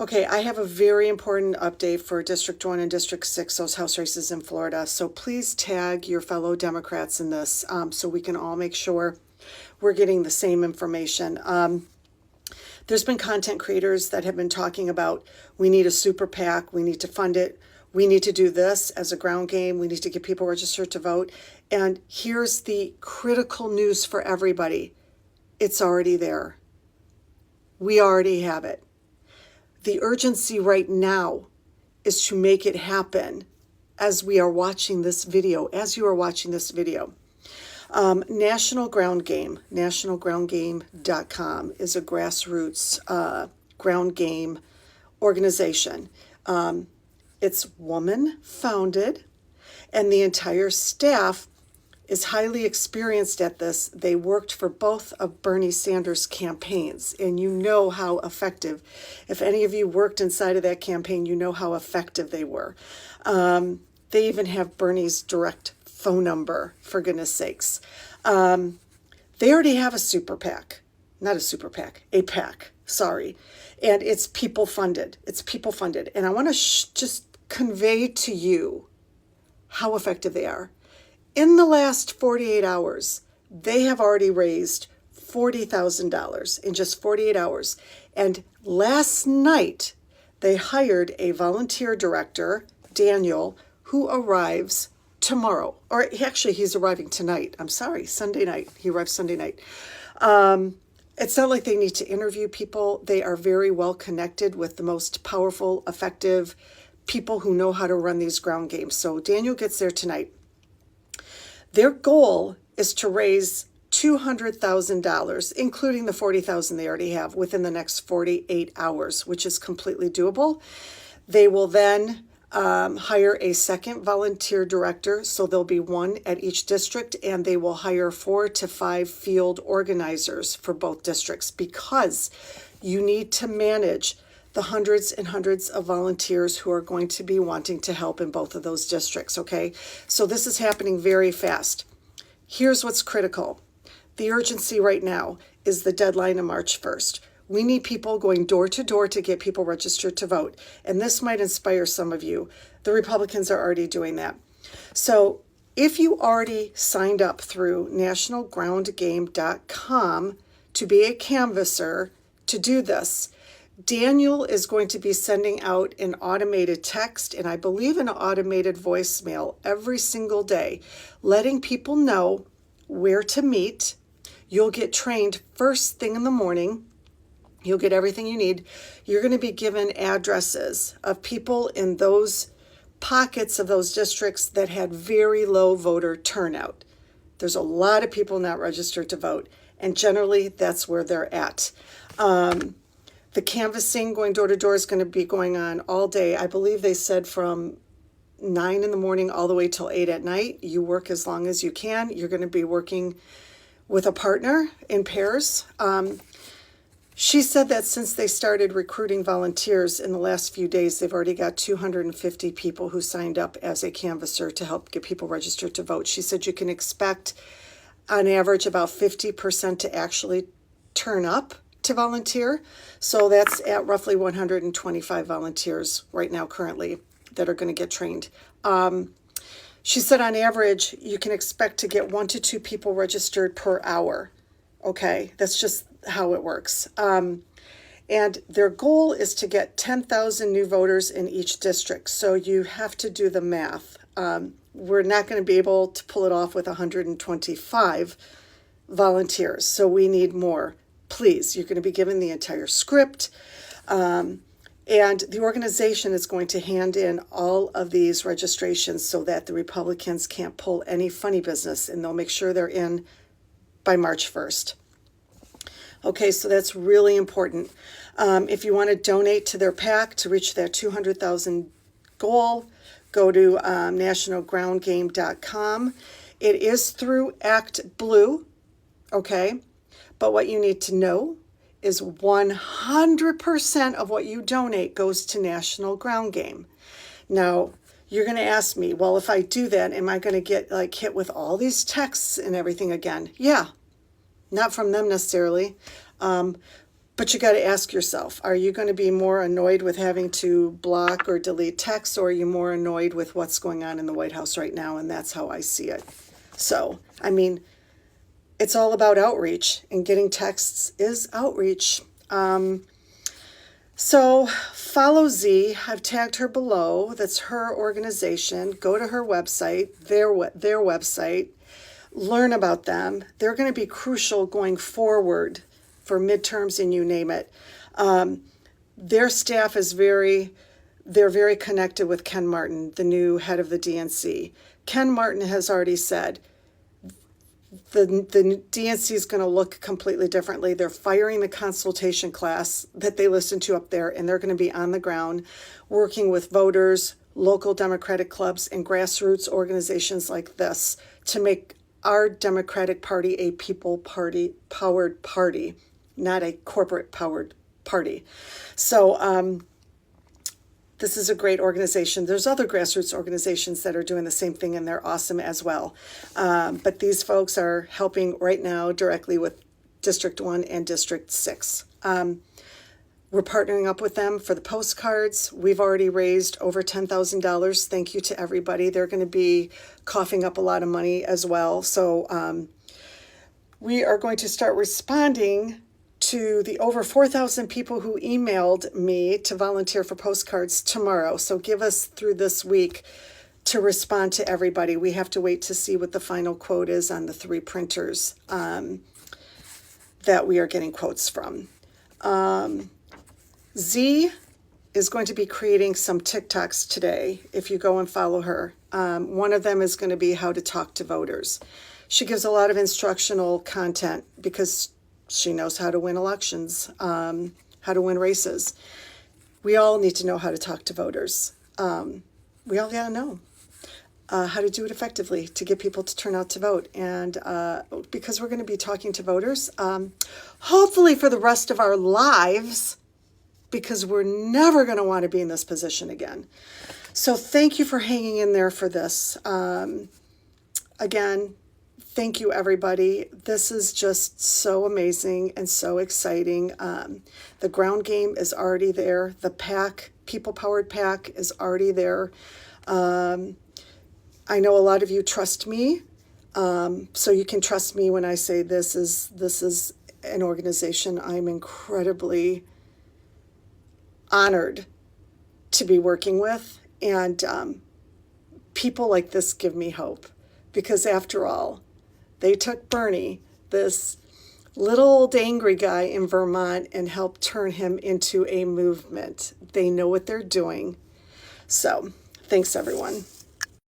Okay, I have a very important update for District 1 and District 6, those House races in Florida. So please tag your fellow Democrats in this so we can all make sure we're getting the same information. There's been content creators that have been talking about we need a super PAC, we need to fund it, we need to do this as a ground game, we need to get people registered to vote. And here's the critical news for everybody. It's already there. We already have it. The urgency right now is to make it happen as we are watching this video, as you are watching this video. National Ground Game, nationalgroundgame.com is a grassroots ground game organization. It's woman founded, and the entire staff is highly experienced at this. They worked for both of Bernie Sanders' campaigns, and you know how effective. If any of you worked inside of that campaign, you know how effective they were. They even have Bernie's direct phone number, for goodness sakes. They already have a super PAC, not a super PAC, a PAC, sorry. And it's people funded. It's people funded. And I want to just convey to you how effective they are. In the last 48 hours, they have already raised $40,000 in just 48 hours. And last night, they hired a volunteer director, Daniel, who arrives tomorrow. Or actually, he's arriving tonight. I'm sorry, Sunday night. He arrives Sunday night. It's not like they need to interview people. They are very well connected with the most powerful, effective people who know how to run these ground games. So Daniel gets there tonight. Their goal is to raise $200,000, including the $40,000 they already have, within the next 48 hours, which is completely doable. They will then hire a second volunteer director, so there'll be one at each district, and they will hire 4 to 5 field organizers for both districts, because you need to manage the hundreds and hundreds of volunteers who are going to be wanting to help in both of those districts, okay? So this is happening very fast. Here's what's critical. The urgency right now is the deadline of March 1st. We need people going door to door to get people registered to vote. And this might inspire some of you. The Republicans are already doing that. So if you already signed up through nationalgroundgame.com to be a canvasser to do this, Daniel is going to be sending out an automated text and I believe an automated voicemail every single day, letting people know where to meet. You'll get trained first thing in the morning. You'll get everything you need. You're going to be given addresses of people in those pockets of those districts that had very low voter turnout. There's a lot of people not registered to vote, and generally that's where they're at. The canvassing, going door to door, is going to be going on all day. I believe they said from 9 in the morning all the way till 8 at night. You work as long as you can. You're going to be working with a partner in pairs. She said that since they started recruiting volunteers in the last few days, they've already got 250 people who signed up as a canvasser to help get people registered to vote. She said you can expect on average about 50% to actually turn up to volunteer. So that's at roughly 125 volunteers right now currently that are going to get trained. She said on average, you can expect to get 1 to 2 people registered per hour. Okay, that's just how it works. And their goal is to get 10,000 new voters in each district. So you have to do the math. We're not going to be able to pull it off with 125 volunteers. So we need more. Please, you're going to be given the entire script. And the organization is going to hand in all of these registrations so that the Republicans can't pull any funny business, and they'll make sure they're in by March 1st. Okay, so that's really important. If you want to donate to their PAC to reach that 200,000 goal, go to nationalgroundgame.com. It is through Act Blue, okay? But what you need to know is 100% of what you donate goes to National Ground Game. Now, you're going to ask me, well, if I do that, am I going to get hit with all these texts and everything again? Yeah, not from them necessarily. But But you got to ask yourself, are you going to be more annoyed with having to block or delete text, or are you more annoyed with what's going on in the White House right now? And that's how I see it. So, I mean, it's all about outreach, and getting texts is outreach. So follow Z. I've tagged her below. That's her organization. Go to her website, their website. Learn about them. They're going to be crucial going forward for midterms and you name it. Their staff is they're very connected with Ken Martin, the new head of the DNC. Ken Martin has already said the DNC is going to look completely differently. They're firing the consultation class that they listen to up there, and they're going to be on the ground working with voters, local Democratic clubs, and grassroots organizations like this to make our Democratic Party a people-powered party, not a corporate-powered party. So this is a great organization. There's other grassroots organizations that are doing the same thing, and they're awesome as well. But these folks are helping right now directly with District 1 and District 6. We're partnering up with them for the postcards. We've already raised over $10,000. Thank you to everybody. They're going to be coughing up a lot of money as well. So we are going to start responding to the over 4,000 people who emailed me to volunteer for postcards tomorrow. So give us through this week to respond to everybody. We have to wait to see what the final quote is on the 3 printers that we are getting quotes from. Z is going to be creating some TikToks today if you go and follow her. One of them is going to be how to talk to voters. She gives a lot of instructional content because she knows how to win elections, how to win races. We all need to know how to talk to voters. We all got to know how to do it effectively to get people to turn out to vote. And because we're going to be talking to voters, hopefully for the rest of our lives, because we're never going to want to be in this position again. So thank you for hanging in there for this. Again, thank you, everybody. This is just so amazing and so exciting. The ground game is already there. The PAC, People-Powered PAC, is already there. I know a lot of you trust me, so you can trust me when I say this is an organization I'm incredibly honored to be working with. And people like this give me hope, because after all, they took Bernie, this little old angry guy in Vermont, and helped turn him into a movement. They know what they're doing. So, thanks everyone.